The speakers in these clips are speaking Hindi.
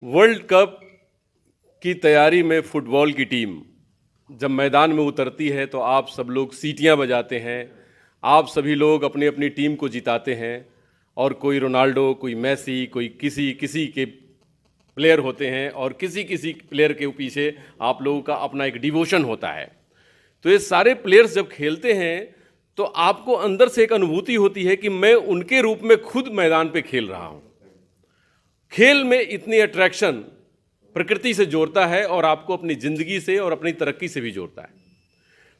वर्ल्ड कप की तैयारी में फुटबॉल की टीम जब मैदान में उतरती है तो आप सब लोग सीटियां बजाते हैं। आप सभी लोग अपनी अपनी टीम को जिताते हैं और कोई रोनाल्डो, कोई मेसी, कोई किसी किसी के प्लेयर होते हैं और किसी किसी प्लेयर के पीछे आप लोगों का अपना एक डिवोशन होता है। तो ये सारे प्लेयर्स जब खेलते हैं तो आपको अंदर से एक अनुभूति होती है कि मैं उनके रूप में खुद मैदान पे खेल रहा हूं। खेल में इतनी अट्रैक्शन प्रकृति से जोड़ता है और आपको अपनी जिंदगी से और अपनी तरक्की से भी जोड़ता है।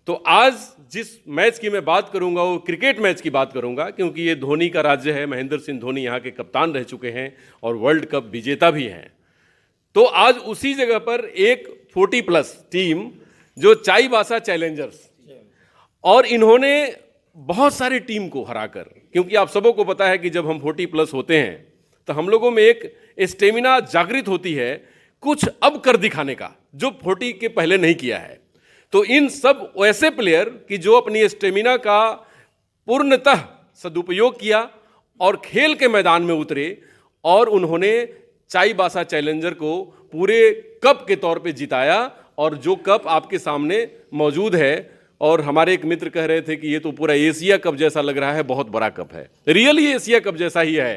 तो आज जिस मैच की मैं बात करूंगा वो क्रिकेट मैच की बात करूंगा, क्योंकि ये धोनी का राज्य है। महेंद्र सिंह धोनी यहाँ के कप्तान रह चुके हैं और वर्ल्ड कप विजेता भी हैं। तो आज उसी जगह पर एक 40+ टीम जो चाईबासा चैलेंजर्स, और इन्होंने बहुत सारी टीम को हराकर, क्योंकि आप सबों को पता है कि जब हम 40+ होते हैं तो हम लोगों में एक स्टेमिना जागृत होती है कुछ अब कर दिखाने का, जो 40 के पहले नहीं किया है। तो इन सब ऐसे प्लेयर कि जो अपनी स्टेमिना का पूर्णतः सदुपयोग किया और खेल के मैदान में उतरे और उन्होंने चाईबासा चैलेंजर को पूरे कप के तौर पे जिताया। और जो कप आपके सामने मौजूद है, और हमारे एक मित्र कह रहे थे कि ये तो पूरा एशिया कप जैसा लग रहा है, बहुत बड़ा कप है। रियल ये एशिया कप जैसा ही है।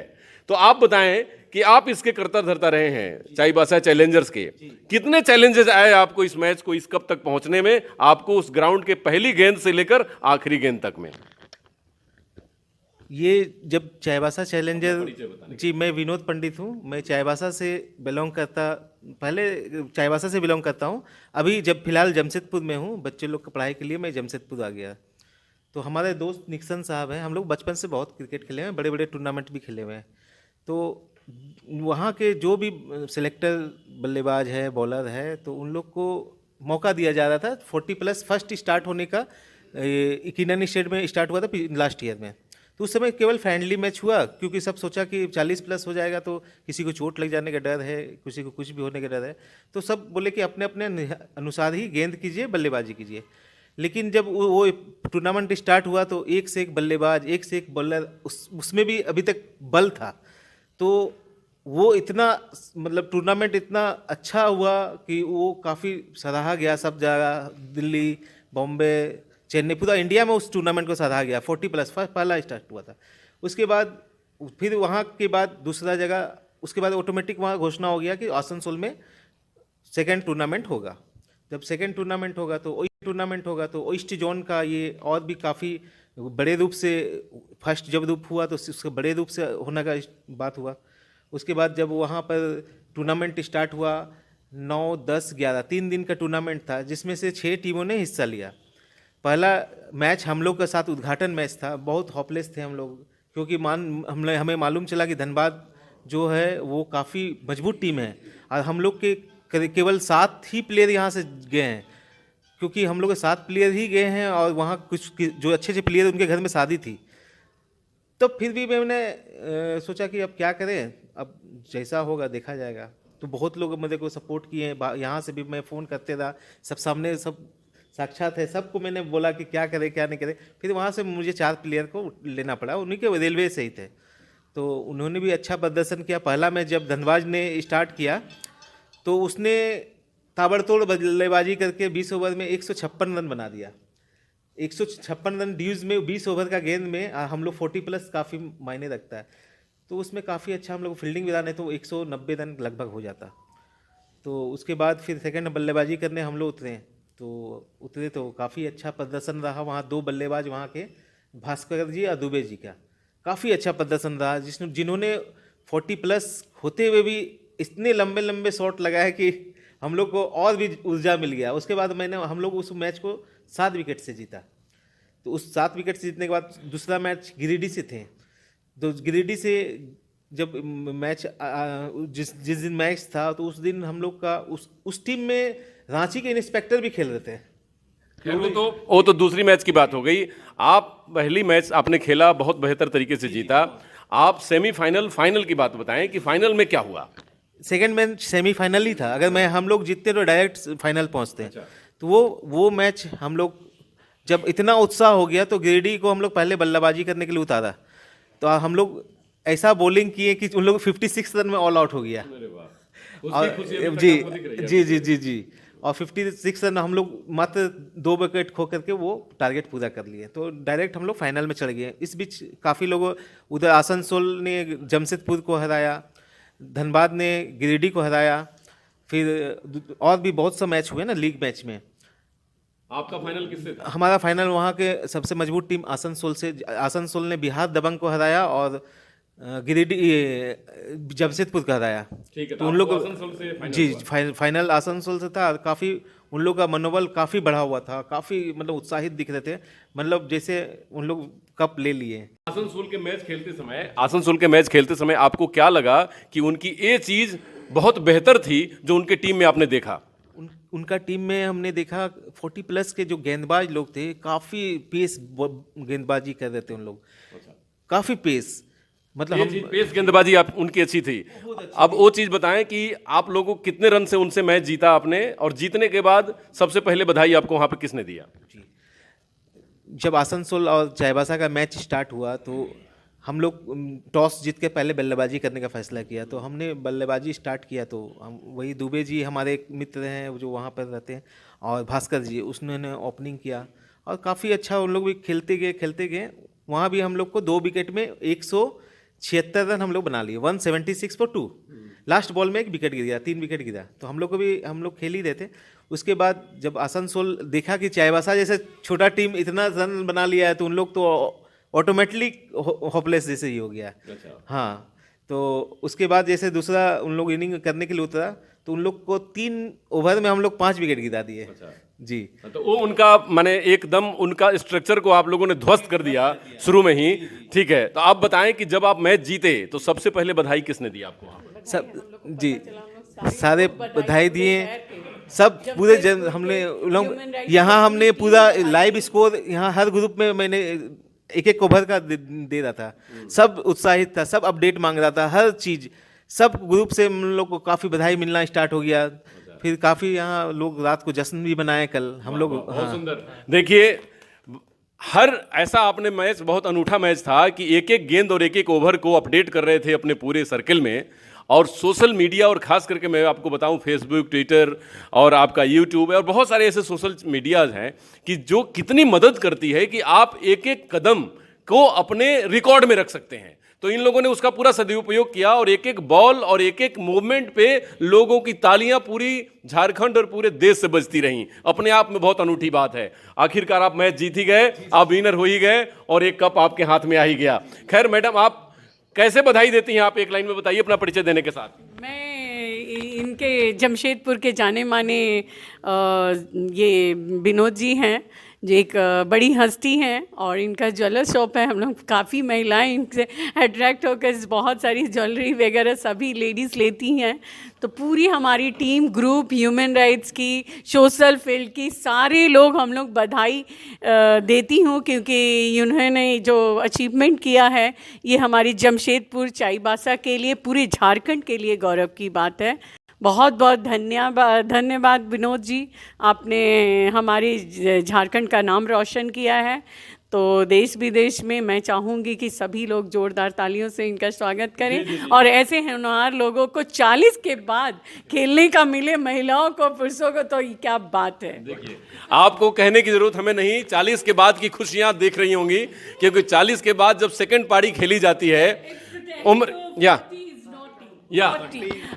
तो आप बताएं कि आप इसके करता धरता रहे हैं चाईबासा चैलेंजर्स के, कितने चैलेंजेस आए आपको इस मैच को, इस कप तक पहुंचने में, आपको उस ग्राउंड के पहली गेंद से लेकर आखिरी गेंद तक में? ये जब चाईबासा चैलेंजर, जी मैं विनोद पंडित हूँ। मैं चाईबासा से बिलोंग करता, पहले चाईबासा से बिलोंग करता हूँ। अभी जब फिलहाल जमशेदपुर में हूँ, बच्चे लोग की पढ़ाई के लिए मैं जमशेदपुर आ गया। तो हमारे दोस्त निक्सन साहब हैं, हम लोग बचपन से बहुत क्रिकेट खेले हैं, बड़े बड़े टूर्नामेंट भी खेले हुए हैं। तो वहाँ के जो भी सेलेक्टर बल्लेबाज है, बॉलर है, तो उन लोग को मौका दिया जा रहा था 40+ फर्स्ट स्टार्ट होने का। किनन स्टेट में स्टार्ट हुआ था लास्ट ईयर में। तो उस समय केवल फ्रेंडली मैच हुआ, क्योंकि सब सोचा कि 40+ हो जाएगा तो किसी को चोट लग जाने का डर है, किसी को कुछ भी होने का डर है। तो सब बोले कि अपने अपने अनुसार ही गेंद कीजिए, बल्लेबाजी कीजिए। लेकिन जब वो टूर्नामेंट स्टार्ट हुआ तो एक से एक बल्लेबाज, एक से एक बॉलर, उसमें भी अभी तक बल था। तो वो इतना, मतलब टूर्नामेंट इतना अच्छा हुआ कि वो काफ़ी सराहा गया सब जगह, दिल्ली, बॉम्बे, चेन्नई, पूरा इंडिया में उस टूर्नामेंट को सराहा गया। 40+ पहला स्टार्ट हुआ था। उसके बाद फिर वहाँ के बाद दूसरा जगह, उसके बाद ऑटोमेटिक वहाँ घोषणा हो गया कि आसनसोल में सेकेंड टूर्नामेंट होगा। जब सेकेंड टूर्नामेंट होगा तो टूर्नामेंट होगा तो ईस्ट जोन का ये और भी काफ़ी बड़े रूप से, फर्स्ट जब रूप हुआ तो उसके बड़े रूप से होने का बात हुआ। उसके बाद जब वहाँ पर टूर्नामेंट स्टार्ट हुआ, 9, 10, 11 3 दिन का टूर्नामेंट था, जिसमें से 6 टीमों ने हिस्सा लिया। पहला मैच हम लोग के साथ उद्घाटन मैच था। बहुत होपलेस थे हम लोग, क्योंकि हमें मालूम चला कि धनबाद जो है वो काफ़ी मजबूत टीम है, और हम लोग के केवल 7 ही प्लेयर यहाँ से गए हैं, क्योंकि हम लोग के 7 प्लेयर ही गए हैं, और वहाँ कुछ जो अच्छे अच्छे प्लेयर, उनके घर में शादी थी। तो फिर भी मैंने सोचा कि अब क्या करें, अब जैसा होगा देखा जाएगा। तो बहुत लोग मेरे को सपोर्ट किए हैं, यहाँ से भी मैं फ़ोन करते रहा, सब सामने सब साक्षात है, सबको मैंने बोला कि क्या करें क्या नहीं करें। फिर वहाँ से मुझे 4 प्लेयर को लेना पड़ा, उन्हीं के रेलवे से ही थे। तो उन्होंने भी अच्छा प्रदर्शन किया। पहला मैच जब धनबाद ने स्टार्ट किया तो उसने ताबड़तोड़ बल्लेबाजी करके 20 ओवर में 156 रन बना दिया। 156 रन ड्यूज में 20 ओवर का गेंद में, हम लोग 40+ काफ़ी मायने रखता है। तो उसमें काफ़ी अच्छा हम लोग फील्डिंग भी डाले तो 190 रन लगभग हो जाता। तो उसके बाद फिर सेकंड बल्लेबाजी करने हम लोग उतरे तो काफ़ी अच्छा प्रदर्शन रहा। वहाँ 2 बल्लेबाज वहाँ के, भास्कर जी और दुबे जी का काफ़ी अच्छा प्रदर्शन रहा, जिन्होंने 40+ होते हुए भी इतने लंबे लंबे शॉट लगाए कि हम लोग को और भी ऊर्जा मिल गया। उसके बाद हम लोग उस मैच को 7 विकेट से जीता। तो उस 7 विकेट से जीतने के बाद दूसरा मैच गिरिडीह से थे। तो गिरिडीह से जब मैच जिस दिन मैच था, तो उस दिन हम लोग का उस टीम में रांची के इंस्पेक्टर भी खेल रहे थे। वो तो दूसरी मैच की बात हो गई। आप पहली मैच आपने खेला, बहुत बेहतर तरीके से जीता। आप सेमीफाइनल, फाइनल की बात बताएं कि फाइनल में क्या हुआ? सेकेंड मैच सेमीफाइनल ही था। अगर हम लोग जीतते तो डायरेक्ट फाइनल पहुंचते हैं। तो वो मैच हम लोग, जब इतना उत्साह हो गया तो गिरिडीह को हम लोग पहले बल्लेबाजी करने के लिए उतारा। तो हम लोग ऐसा बॉलिंग किए कि उन लोग 56 रन में ऑल आउट हो गया। उसकी खुशी अभी तक जी आपको दिख रही है। जी जी जी जी और 56 रन हम लोग मात्र 2 विकेट खो करके वो टारगेट पूरा कर लिए, तो डायरेक्ट हम लोग फाइनल में चढ़ गए। इस बीच काफ़ी लोगों, उधर आसनसोल ने जमशेदपुर को हराया, धनबाद ने गिरिडीह को हराया, फिर और भी बहुत सा मैच हुए ना लीग मैच में। आपका फाइनल किससे था? हमारा फाइनल वहाँ के सबसे मजबूत टीम आसनसोल से, आसनसोल ने बिहार दबंग को हराया और गिरिडीह जमशेदपुर का हराया। ठीक है, तो उन लोग आसनसोल से फाइनल जी हुआ। फाइनल आसनसोल से था। काफ़ी उन लोग का मनोबल काफ़ी बढ़ा हुआ था, काफ़ी मतलब उत्साहित दिख रहे थे, मतलब जैसे उन लोग कप ले लिए। आसनसोल के मैच खेलते समय आपको क्या लगा कि उनकी ये चीज बहुत बेहतर थी जो उनके टीम में आपने देखा? उनका टीम में हमने देखा 40 प्लस के जो गेंदबाज लोग थे, काफ़ी पेस गेंदबाजी कर रहे थे उन लोग, काफ़ी पेस, मतलब हम पेस गेंदबाजी आप उनकी अच्छी थी। अब वो चीज बताएं कि आप लोगों को कितने रन से उनसे मैच जीता आपने, और जीतने के बाद सबसे पहले बधाई आपको वहां पे किसने दिया? जब आसनसोल और चाईबासा का मैच स्टार्ट हुआ तो हम लोग टॉस जीत के पहले बल्लेबाजी करने का फैसला किया, तो हमने बल्लेबाजी स्टार्ट किया। तो हम वही दुबे जी हमारे एक मित्र हैं जो वहाँ पर रहते हैं, और भास्कर जी, उसने ओपनिंग किया और काफ़ी अच्छा उन लोग भी खेलते गए। वहाँ भी हम लोग को 2 विकेट में 176 रन हम लोग बना लिए, 176 for 2। लास्ट बॉल में 1 विकेट गिर गया, 3 विकेट गिरा, तो हम लोग खेल ही रहे थे। उसके बाद जब आसनसोल देखा कि चाईबासा जैसे छोटा टीम इतना रन बना लिया है, तो उन लोग तो ऑटोमेटिकली होपलेस जैसे ही हो गया। हाँ, तो उसके बाद जैसे दूसरा उन लोग इनिंग करने के लिए उतरा, तो उन लोग को 3 ओवर में हम लोग 5 विकेट गिरा दिए। जी, तो वो उनका माने एकदम उनका स्ट्रक्चर को आप लोगों ने ध्वस्त कर दिया शुरू में ही। ठीक है, तो आप बताएं कि जब आप मैच जीते तो सबसे पहले बधाई किसने दी आपको वहां पे? सब जी सारे बधाई दिए, सब पूरे हमने लोग यहाँ हमने पूरा लाइव स्कोर यहाँ हर ग्रुप में मैंने एक ओवर का दे रहा था, सब उत्साहित था, सब अपडेट मांग रहा था, हर चीज, सब ग्रुप से हम लोग को काफ़ी बधाई मिलना स्टार्ट हो गया। फिर काफ़ी यहाँ लोग रात को जश्न भी मनाए कल हम लोग। बहुत सुंदर। देखिए, हर ऐसा आपने मैच, बहुत अनूठा मैच था कि एक एक गेंद और एक एक ओवर को अपडेट कर रहे थे अपने पूरे सर्किल में, और सोशल मीडिया, और खास करके मैं आपको बताऊं फेसबुक, ट्विटर और आपका यूट्यूब और बहुत सारे ऐसे सोशल मीडियाज हैं कि जो कितनी मदद करती है कि आप एक एक कदम को अपने रिकॉर्ड में रख सकते हैं। तो इन लोगों ने उसका पूरा सदुपयोग किया, और एक एक बॉल और एक एक मूवमेंट पे लोगों की तालियां पूरी झारखंड और पूरे देश से बजती रहीं। अपने आप में बहुत अनूठी बात है। आखिरकार आप मैच जीत ही गए, आप विनर हो ही गए, और एक कप आपके हाथ में आ ही गया। खैर मैडम, आप कैसे बधाई देती हैं? आप एक लाइन में बताइए अपना परिचय देने के साथ। मैं इनके जमशेदपुर के जाने माने ये विनोद जी हैं, जो एक बड़ी हस्ती हैं, और इनका ज्वेलर शॉप है। हम लोग काफ़ी महिलाएं इनसे अट्रैक्ट होकर बहुत सारी ज्वेलरी वगैरह सभी लेडीज़ लेती हैं। तो पूरी हमारी टीम, ग्रुप, ह्यूमन राइट्स की, सोशल फील्ड की, सारे लोग हम लोग बधाई देती हूँ, क्योंकि इन्होंने जो अचीवमेंट किया है ये हमारी जमशेदपुर चाईबासा के लिए, पूरे झारखंड के लिए गौरव की बात है। बहुत बहुत धन्यवाद विनोद जी, आपने हमारे झारखंड का नाम रोशन किया है। तो देश विदेश में मैं चाहूँगी कि सभी लोग जोरदार तालियों से इनका स्वागत करें, और ऐसे होनहार लोगों को 40 के बाद खेलने का मिले, महिलाओं को, पुरुषों को, तो ये क्या बात है। देखिए, आपको कहने की जरूरत हमें नहीं, 40 के बाद की खुशियां देख रही होंगी, क्योंकि 40 के बाद जब सेकंड पारी खेली जाती है, उम्र या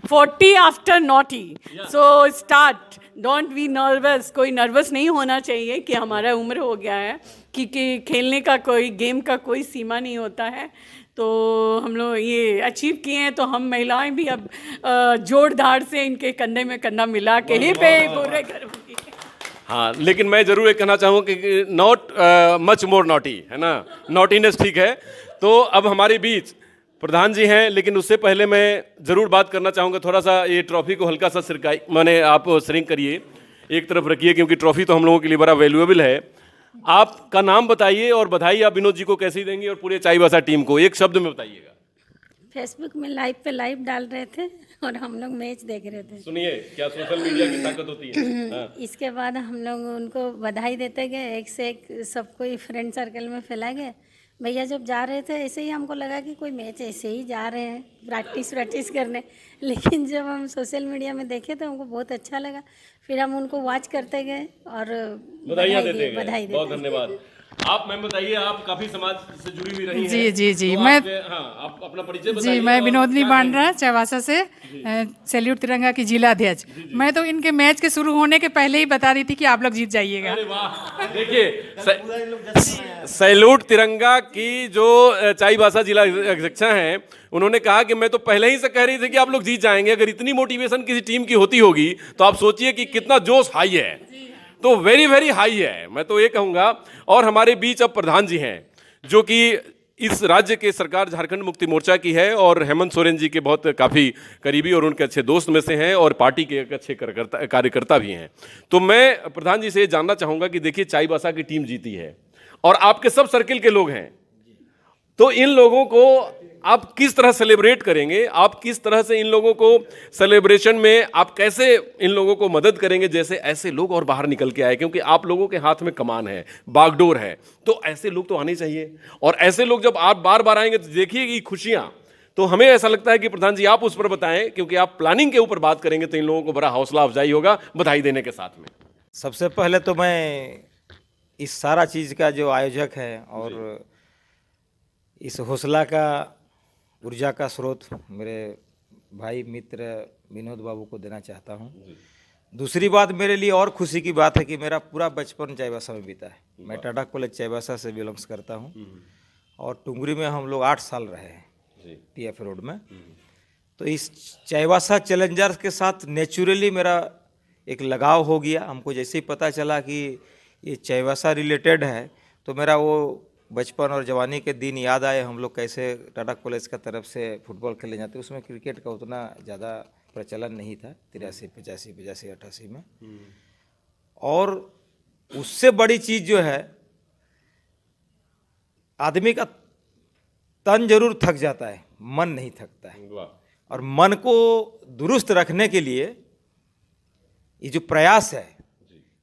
40 after naughty, so start, don't be nervous. कोई नर्वस नहीं होना चाहिए कि हमारा उम्र हो गया है, क्योंकि खेलने का कोई, गेम का कोई सीमा नहीं होता है। तो हम लोग ये अचीव किए हैं, तो हम महिलाएं भी अब जोरदार से इनके कंधे में कंधा मिला के ही पे पूरे करूँगी। हाँ, लेकिन मैं जरूर एक कहना चाहूँगा कि नॉट मच मोर नॉटी, है ना, नॉटीनेस ठीक है। तो अब हमारे बीच प्रधान जी हैं, लेकिन उससे पहले मैं जरूर बात करना चाहूँगा, थोड़ा सा ये ट्रॉफी को हल्का सा सिरकाई, माने आप श्रिंक करिए, एक तरफ रखिए, क्योंकि ट्रॉफी तो हम लोगों के लिए बड़ा वैल्यूएबल है। आपका नाम बताइए और बधाई आप विनोद जी को कैसे देंगे, और पूरे चाईबासा टीम को एक शब्द में बताइएगा। फेसबुक में लाइव डाल रहे थे और हम लोग मैच देख रहे थे। सुनिए, क्या सोशल मीडिया की ताकत होती है। हाँ। इसके बाद हम लोग उनको बधाई देते गए, एक से एक सबको फ्रेंड सर्कल में फैला गए। भैया जब जा रहे थे ऐसे ही हमको लगा कि कोई मैच ऐसे ही जा रहे हैं प्रैक्टिस करने, लेकिन जब हम सोशल मीडिया में देखे तो हमको बहुत अच्छा लगा। फिर हम उनको वॉच करते गए और बधाई देते गए। बधाई बहुत देते धन्यवाद। आप मैम बताइए, आप काफी समाज से जुड़ी हुई रही हैं। जी तो मैं आप अपना परिचय बताइए। जी मैं और विनोदनी क्या बांड्रा चाईबासा से सैल्यूट तिरंगा की जिला अध्यक्ष। मैं तो इनके मैच के शुरू होने के पहले ही बता रही थी कि आप लोग जीत जाइएगा। अरे वाह, देखिए सैल्यूट तिरंगा की जो चाईबासा जिला अध्यक्षा हैं, उन्होंने कहा कि मैं तो पहले ही से कह रही थी कि आप लोग जीत जाएंगे। अगर इतनी मोटिवेशन किसी टीम की होती होगी तो आप सोचिए कि कितना जोश हाई है। तो वेरी वेरी हाई है, मैं तो ये कहूँगा। और हमारे बीच अब प्रधान जी हैं, जो कि इस राज्य के सरकार झारखंड मुक्ति मोर्चा की है और हेमंत सोरेन जी के बहुत काफ़ी करीबी और उनके अच्छे दोस्त में से हैं और पार्टी के एक अच्छे कार्यकर्ता भी हैं। तो मैं प्रधान जी से ये जानना चाहूँगा कि देखिए चाईबासा की टीम जीती है और आपके सब सर्किल के लोग हैं, तो इन लोगों को आप किस तरह सेलिब्रेट करेंगे? आप किस तरह से इन लोगों को सेलिब्रेशन में आप कैसे इन लोगों को मदद करेंगे, जैसे ऐसे लोग और बाहर निकल के आए? क्योंकि आप लोगों के हाथ में कमान है, बागडोर है, तो ऐसे लोग तो आने चाहिए। और ऐसे लोग जब आप बार बार आएंगे तो देखिए कि खुशियां, तो हमें ऐसा लगता है कि प्रधान जी आप उस पर बताएं, क्योंकि आप प्लानिंग के ऊपर बात करेंगे तो इन लोगों को बड़ा हौसला अफजाई होगा बधाई देने के साथ में। सबसे पहले तो मैं इस सारा चीज़ का जो आयोजक है और इस हौसला का, ऊर्जा का स्रोत मेरे भाई मित्र विनोद बाबू को देना चाहता हूँ। दूसरी बात, मेरे लिए और खुशी की बात है कि मेरा पूरा बचपन चाईबासा में बीता है। मैं टाटा कॉलेज चाईबासा से बिलोंग्स करता हूँ और टुंगरी में हम लोग 8 साल रहे हैं TF रोड में। तो इस चाईबासा चैलेंजर्स के साथ नेचुरली मेरा एक लगाव हो गया। हमको जैसे ही पता चला कि ये चाईबासा रिलेटेड है तो मेरा वो बचपन और जवानी के दिन याद आए। हम लोग कैसे टाटा कॉलेज का तरफ से फुटबॉल खेलने जाते, उसमें क्रिकेट का उतना ज़्यादा प्रचलन नहीं था 83, 85, 88 में। और उससे बड़ी चीज़ जो है, आदमी का तन जरूर थक जाता है, मन नहीं थकता है। और मन को दुरुस्त रखने के लिए ये जो प्रयास है,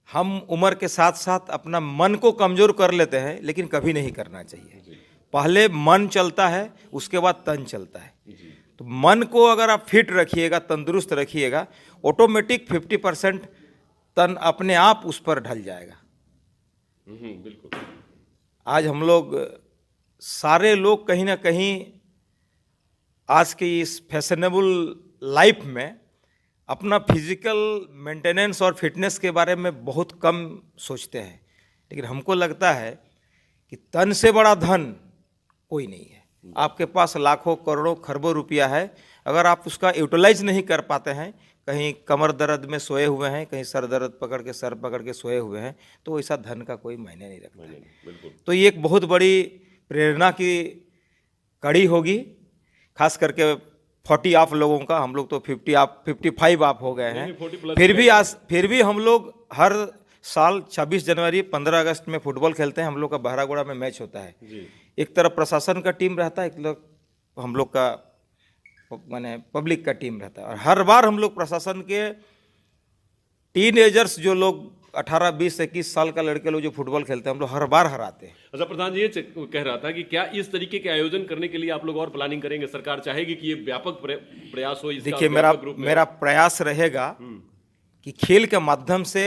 हम उम्र के साथ साथ अपना मन को कमज़ोर कर लेते हैं, लेकिन कभी नहीं करना चाहिए। पहले मन चलता है, उसके बाद तन चलता है। तो मन को अगर आप फिट रखिएगा, तंदुरुस्त रखिएगा, ऑटोमेटिक 50% तन अपने आप उस पर ढल जाएगा। बिल्कुल। आज हम लोग सारे लोग कहीं ना कहीं आज की इस फैशनेबल लाइफ में अपना फिजिकल मेंटेनेंस और फिटनेस के बारे में बहुत कम सोचते हैं, लेकिन हमको लगता है कि तन से बड़ा धन कोई नहीं है। आपके पास लाखों करोड़ों खरबों रुपया है, अगर आप उसका यूटिलाइज नहीं कर पाते हैं, कहीं कमर दर्द में सोए हुए हैं, कहीं सर दर्द पकड़ के सर पकड़ के सोए हुए हैं, तो ऐसा धन का कोई मायने नहीं रखता है। तो ये एक बहुत बड़ी प्रेरणा की कड़ी होगी, खास करके 40 आप लोगों का। हम लोग तो 55 आप हो गए हैं। फिर भी हम लोग हर साल 26 जनवरी 15 अगस्त में फुटबॉल खेलते हैं। हम लोग का बहरागोड़ा में मैच होता है। एक तरफ प्रशासन का टीम रहता है, एक तरफ हम लोग का माने पब्लिक का टीम रहता है। और हर बार हम लोग प्रशासन के टीनेजर्स जो लोग 18, 20, 21 साल का लड़के लोग जो फुटबॉल खेलते हैं, हम लोग हर बार हराते हैं। अच्छा प्रधान जी, ये कह रहा था कि क्या इस तरीके के आयोजन करने के लिए आप लोग और प्लानिंग करेंगे? सरकार चाहेगी कि ये व्यापक प्रयास हो? देखिए, मेरा प्रयास रहेगा कि खेल के माध्यम से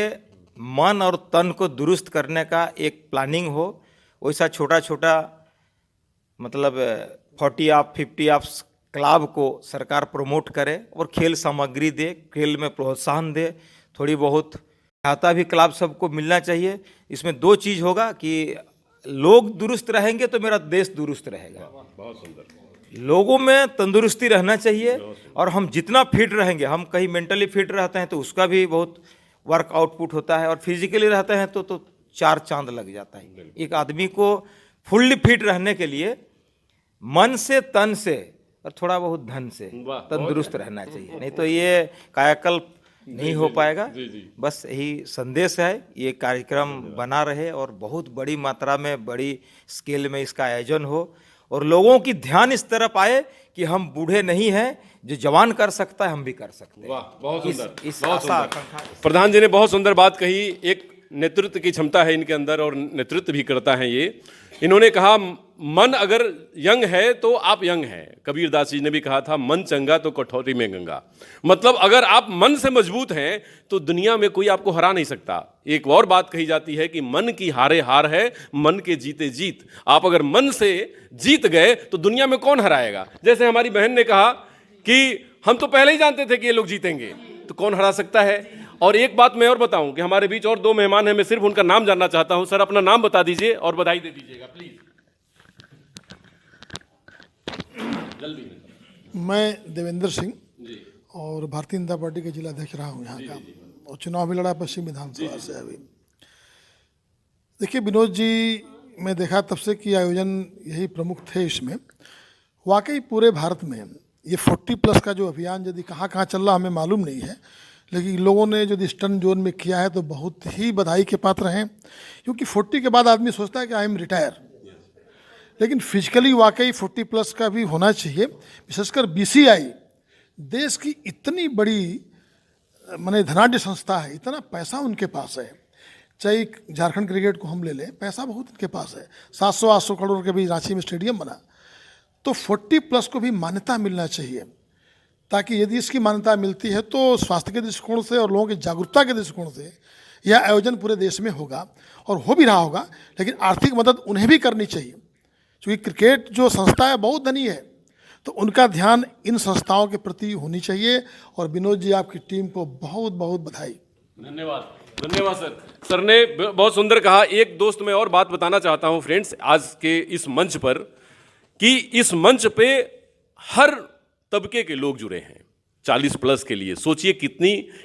मन और तन को दुरुस्त करने का एक प्लानिंग हो। वैसा छोटा छोटा मतलब 40 आप 50 आप क्लब को सरकार प्रमोट करे और खेल सामग्री दे, खेल में प्रोत्साहन दे, थोड़ी बहुत सहायता भी क्लब सबको मिलना चाहिए। इसमें 2 चीज़ होगा कि लोग दुरुस्त रहेंगे तो मेरा देश दुरुस्त रहेगा। बहुत सुंदर। लोगों में तंदुरुस्ती रहना चाहिए और हम जितना फिट रहेंगे, हम कहीं मेंटली फिट रहते हैं तो उसका भी बहुत वर्क आउटपुट होता है, और फिजिकली रहते हैं तो 4 चांद लग जाता है। एक आदमी को फुल्ली फिट रहने के लिए मन से, तन से और थोड़ा बहुत धन से तंदुरुस्त रहना चाहिए, नहीं तो ये कायाकल्प नहीं हो पाएगा। बस यही संदेश है। ये कार्यक्रम बना रहे और बहुत बड़ी मात्रा में, बड़ी स्केल में इसका आयोजन हो और लोगों की ध्यान इस तरफ आए कि हम बूढ़े नहीं हैं, जो जवान कर सकता है हम भी कर सकते हैं। वाह, बहुत सुंदर। इस आशा आकांक्षा। प्रधान जी ने बहुत सुंदर बात कही। एक नेतृत्व की क्षमता है इनके अंदर और नेतृत्व भी करता है ये। इन्होंने कहा मन अगर यंग है तो आप यंग हैं। कबीर दास जी ने भी कहा था, मन चंगा तो कठौती में गंगा। मतलब अगर आप मन से मजबूत हैं तो दुनिया में कोई आपको हरा नहीं सकता। एक और बात कही जाती है कि मन की हारे हार है, मन के जीते जीत। आप अगर मन से जीत गए तो दुनिया में कौन हराएगा। जैसे हमारी बहन ने कहा कि हम तो पहले ही जानते थे कि ये लोग जीतेंगे, तो कौन हरा सकता है। और एक बात मैं और बताऊं कि हमारे बीच और 2 मेहमान हैं, मैं सिर्फ उनका नाम जानना चाहता हूं। सर, अपना नाम बता दीजिए और बधाई दे दीजिएगा प्लीज। मैं देवेंद्र सिंह और भारतीय जनता पार्टी के जिला अध्यक्ष रहा हूँ यहाँ का, और चुनाव भी लड़ा पश्चिम विधानसभा से। अभी देखिए विनोद जी, मैं देखा तब से कि आयोजन यही प्रमुख थे इसमें। वाकई पूरे भारत में ये 40+ का जो अभियान यदि कहाँ कहाँ चल रहा हमें मालूम नहीं है, लेकिन लोगों ने यदि स्टन जोन में किया है तो बहुत ही बधाई के पात्र हैं। क्योंकि 40 के बाद आदमी सोचता है कि आई एम रिटायर, लेकिन फिजिकली वाकई 40+ का भी होना चाहिए। विशेषकर BCI देश की इतनी बड़ी माने धनाढ्य संस्था है, इतना पैसा उनके पास है। चाहे झारखंड क्रिकेट को हम ले लें, पैसा बहुत उनके पास है। 700-800 करोड़ के भी रांची में स्टेडियम बना। तो 40+ को भी मान्यता मिलना चाहिए, ताकि यदि इसकी मान्यता मिलती है तो स्वास्थ्य के दृष्टिकोण से और लोगों की जागरूकता के दृष्टिकोण से यह आयोजन पूरे देश में होगा और हो भी रहा होगा। लेकिन आर्थिक मदद उन्हें भी करनी चाहिए, क्योंकि क्रिकेट जो संस्था है बहुत धनी है, तो उनका ध्यान इन संस्थाओं के प्रति होनी चाहिए। और विनोद जी, आपकी टीम को बहुत बहुत बधाई। धन्यवाद, धन्यवाद सर। सर ने बहुत सुंदर कहा। एक दोस्त मैं और बात बताना चाहता हूं फ्रेंड्स, आज के इस मंच पर, कि इस मंच पे हर तबके के लोग जुड़े हैं 40+ के लिए। सोचिए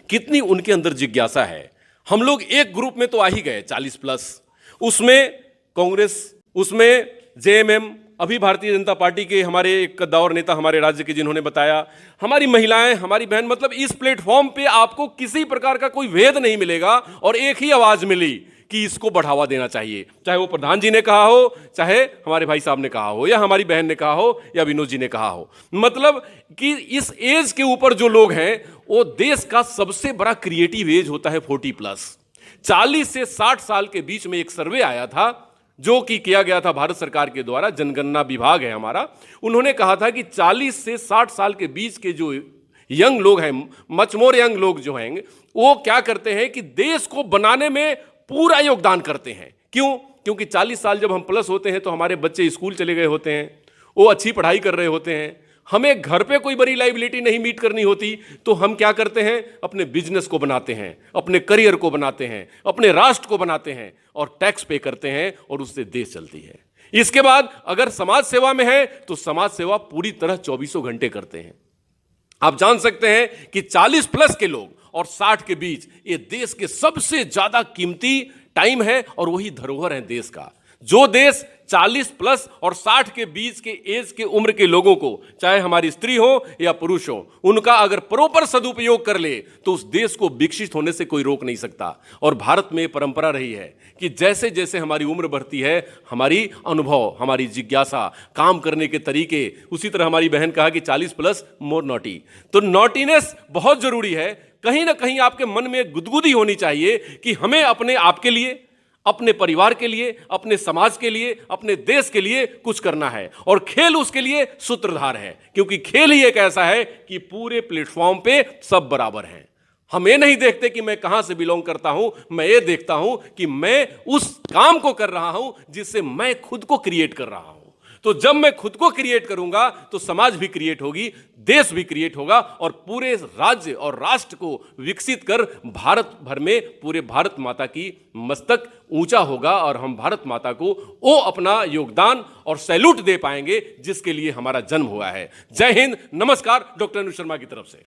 कितनी उनके अंदर जिज्ञासा है। हम लोग एक ग्रुप में तो आ ही गए 40+, उसमें कांग्रेस, उसमें JMM, अभी भारतीय जनता पार्टी के हमारे एक कद्दावर नेता हमारे राज्य के, जिन्होंने बताया, हमारी महिलाएं, हमारी बहन। मतलब इस प्लेटफॉर्म पे आपको किसी प्रकार का कोई भेद नहीं मिलेगा और एक ही आवाज मिली कि इसको बढ़ावा देना चाहिए। चाहे वो प्रधान जी ने कहा हो, चाहे हमारे भाई साहब ने कहा हो, या हमारी बहन ने कहा हो, या विनोद जी ने कहा हो। मतलब कि इस एज के ऊपर जो लोग हैं, वो देश का सबसे बड़ा क्रिएटिव एज होता है 40+। 40 से 60 साल के बीच में एक सर्वे आया था जो कि किया गया था भारत सरकार के द्वारा, जनगणना विभाग है हमारा। उन्होंने कहा था कि 40 से 60 साल के बीच के जो यंग लोग हैं, मच मोर यंग लोग जो हैं, वो क्या करते हैं कि देश को बनाने में पूरा योगदान करते हैं। क्यों? क्योंकि 40 साल जब हम प्लस होते हैं तो हमारे बच्चे स्कूल चले गए होते हैं, वो अच्छी पढ़ाई कर रहे होते हैं, हमें घर पे कोई बड़ी लाइबिलिटी नहीं मीट करनी होती, तो हम क्या करते हैं, अपने बिजनेस को बनाते हैं, अपने करियर को बनाते हैं, अपने राष्ट्र को बनाते हैं और टैक्स पे करते हैं, और उससे देश चलती है। इसके बाद अगर समाज सेवा में है तो समाज सेवा पूरी तरह 24 घंटे करते हैं। आप जान सकते हैं कि 40+ के लोग और 60 के बीच ये देश के सबसे ज्यादा कीमती टाइम है, और वही धरोहर है देश का। जो देश 40+ और 60 के बीच के एज के उम्र के लोगों को, चाहे हमारी स्त्री हो या पुरुष हो, उनका अगर प्रॉपर सदुपयोग कर ले तो उस देश को विकसित होने से कोई रोक नहीं सकता। और भारत में परंपरा रही है कि जैसे जैसे हमारी उम्र बढ़ती है, हमारी अनुभव, हमारी जिज्ञासा, काम करने के तरीके, उसी तरह हमारी बहन कहा कि 40+ मोर नॉटी। तो नॉटीनेस बहुत जरूरी है। कहीं ना कहीं आपके मन में गुदगुदी होनी चाहिए कि हमें अपने आप के लिए, अपने परिवार के लिए, अपने समाज के लिए, अपने देश के लिए कुछ करना है। और खेल उसके लिए सूत्रधार है, क्योंकि खेल ही एक ऐसा है कि पूरे प्लेटफॉर्म पे सब बराबर हैं। हम ये नहीं देखते कि मैं कहां से बिलोंग करता हूं, मैं ये देखता हूं कि मैं उस काम को कर रहा हूं जिससे मैं खुद को क्रिएट कर रहा हूं। तो जब मैं खुद को क्रिएट करूंगा तो समाज भी क्रिएट होगी, देश भी क्रिएट होगा, और पूरे राज्य और राष्ट्र को विकसित कर भारत भर में पूरे भारत माता की मस्तक ऊंचा होगा, और हम भारत माता को वो अपना योगदान और सैल्यूट दे पाएंगे जिसके लिए हमारा जन्म हुआ है। जय हिंद, नमस्कार। डॉक्टर अनुज शर्मा की तरफ से।